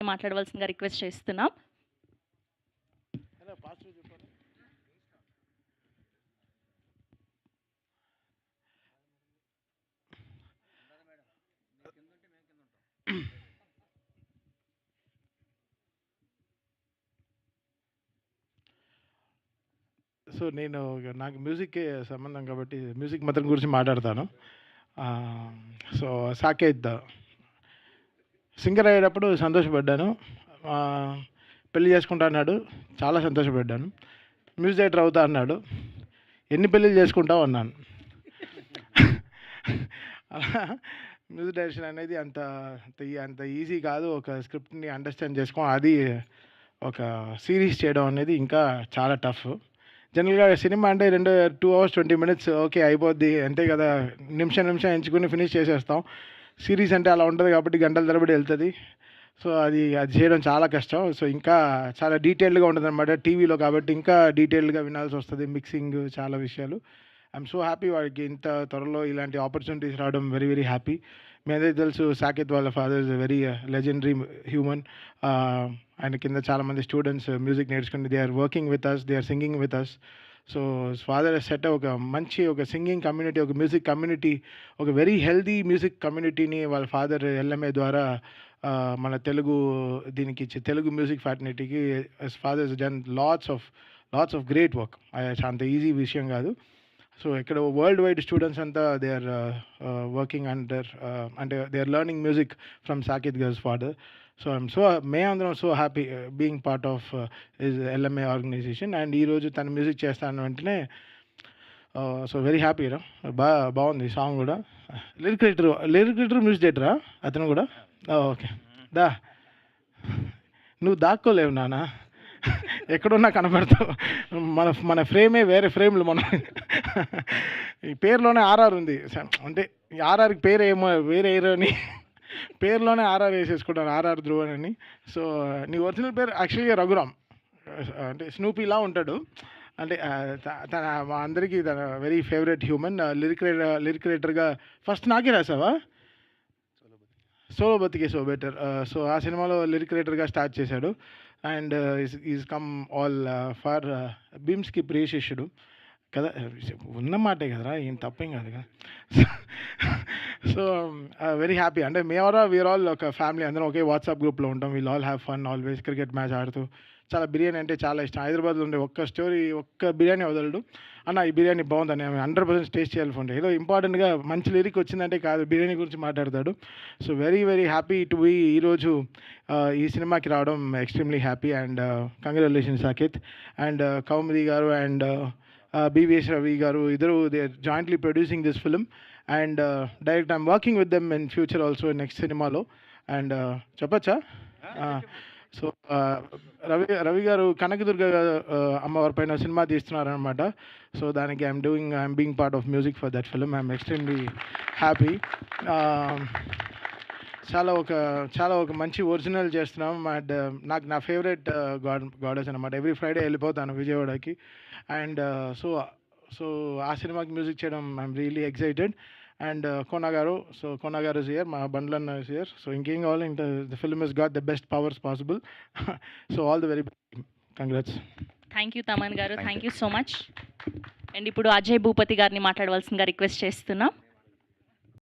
గారిని మాట్లాడవలసిందిగా రిక్వెస్ట్ చేస్తున్నాం. సో నాకు మ్యూజిక్కే సంబంధం కాబట్టి మ్యూజిక్ మాత్రం గురించి మాట్లాడతాను. సో సాకేత్ సింగర్ అయ్యేటప్పుడు సంతోషపడ్డాను. పెళ్లి చేసుకుంటా అన్నాడు, చాలా సంతోషపడ్డాను. మ్యూజిక్ డైరెక్టర్ అవుతా అన్నాడు, ఎన్ని పెళ్ళిళ్ళు చేసుకుంటావు అన్నాను. అలా మ్యూజిక్ డైరెక్షన్ అనేది అంత అంత ఈజీ కాదు. ఒక స్క్రిప్ట్ని అండర్స్టాండ్ చేసుకోవడం, అది ఒక సిరీస్ చేయడం అనేది ఇంకా చాలా టఫ్. జనరల్గా సినిమా అంటే 2 hours 20 minutes ఓకే అయిపోద్ది, అంతే కదా, నిమిషం ఎంచుకుని ఫినిష్ చేసేస్తాం. సిరీస్ అంటే అలా ఉంటుంది కాబట్టి గంటల తరబడి వెళ్తుంది. సో అది చేయడం చాలా కష్టం. సో ఇంకా చాలా డీటెయిల్డ్గా ఉంటుంది అనమాట. టీవీలో కాబట్టి ఇంకా డీటెయిల్డ్గా వినాల్సి వస్తుంది, మిక్సింగ్, చాలా విషయాలు. ఐఎమ్ సో హ్యాపీ వాడికి ఇంత త్వరలో ఇలాంటి ఆపర్చునిటీస్ రావడం. Very very happy. మీ అందరికీ తెలుసు సాకేత్ వాళ్ళ father is very legendary human. ఆయన కింద చాలామంది స్టూడెంట్స్ మ్యూజిక్ నేర్చుకుని they are working with us, they are singing with us. So father set ఒక మంచి ఒక సింగింగ్ కమ్యూనిటీ, ఒక మ్యూజిక్ కమ్యూనిటీ, ఒక వెరీ హెల్దీ మ్యూజిక్ కమ్యూనిటీని వాళ్ళ ఫాదర్ ఎల్ఎంఏ ద్వారా మన తెలుగు దీనికి ఇచ్చి తెలుగు మ్యూజిక్ ఫ్యాటర్నిటీకి fathers done lots of great work. అంత ఈజీ విషయం కాదు. సో ఇక్కడ వరల్డ్ వైడ్ స్టూడెంట్స్ అంతా దే ఆర్ వర్కింగ్ అండర్, అంటే they are learning music from Saketh గర్ల్స్ ఫాదర్. సో మేమందరం so happy being part of his LMA organisation. And ఈరోజు తను మ్యూజిక్ చేస్తాను వెంటనే సో వెరీ హ్యాపీ రా. బాగుంది సాంగ్ కూడా. లిరిక్ రైటర్ మ్యూజిక్ డైరెక్టరా అతను కూడా? ఓకే, దా నువ్వు దాక్కోలేవు నాన్న, ఎక్కడున్నా కనపడతావు. మన ఫ్రేమే వేరే ఫ్రేమ్లు. మనం ఈ పేరులోనే ఆర్ఆర్ ఉంది, అంటే ఆర్ఆర్కి పేరు ఏమో వేరే అని పేరులోనే ఆర్ఆర్ వేసేసుకుంటాను, ఆర్ఆర్ ధ్రువన్ అని. సో నీ ఒరిజినల్ పేరు యాక్చువల్గా రఘురామ్, అంటే స్నూపీలా ఉంటాడు. అంటే తన మా అందరికీ తన వెరీ ఫేవరెట్ హ్యూమన్. లిరిక్ రైటర్గా ఫస్ట్ నాకే రాసావా? సోలో బతికే సో బెటర్. సో ఆ సినిమాలో లిరిక్ రైటర్గా స్టార్ట్ చేశాడు. And is come all for భీమ్స్కి ప్రియశిష్యుడు కదా, ఉన్న మాటే కదరా, ఏం తప్పేం కాదు కదా. So very happy. అంటే వీఆర్ ఆల్ ఒక ఫ్యామిలీ, అందరం ఒకే వాట్సాప్ గ్రూప్లో ఉంటాం. We'll all have fun always. Cricket match ఆడుతూ, చాలా బిర్యానీ అంటే చాలా ఇష్టం. హైదరాబాద్లో ఉండే ఒక్క బిర్యానీ వదలడు. అన్న ఈ బిర్యానీ బాగుందని 100% టేస్ట్ చేయాలి ఫోన్. ఏదో ఇంపార్టెంట్గా మంచి లిరిక్ వచ్చిందంటే కాదు, బిర్యానీ గురించి మాట్లాడతాడు. So very very happy to be ఈరోజు ఈ సినిమాకి రావడం. Extremely happy. And congratulations Saketh. And Kaumudi garu and BVS Ravi garu, ఇద్దరు they are jointly producing this film. And direct I'm working with them in future also, next సినిమాలో. అండ్ చెప్పచ్చా? So Ravi garu Kanakadurga అమ్మవారి పైన సినిమా తీస్తున్నారనమాట. సో దానికి I'm being part of music for that film. I'm extremely happy. చాలా ఒక మంచి ఒరిజినల్ చేస్తున్నాం. అండ్ నాకు నా ఫేవరెట్ గాడెస్ అనమాట. ఎవ్రీ ఫ్రైడే వెళ్ళిపోతాను విజయవాడకి. అండ్ సో ఆ సినిమాకి మ్యూజిక్ చేయడం I'm really excited. And Kona గారు ఇస్ హియర్, మా బండ్లన్న ఇస్ హియర్. సో ఇంకేం కావాలి, ఇంకా the film is got the best powers possible. So all the very best. Congrats. Thank you Thaman garu, thank you so much. And ఇప్పుడు అజయ్ భూపతి గారిని మాట్లాడవలసిందిగా request చేస్తున్నాం.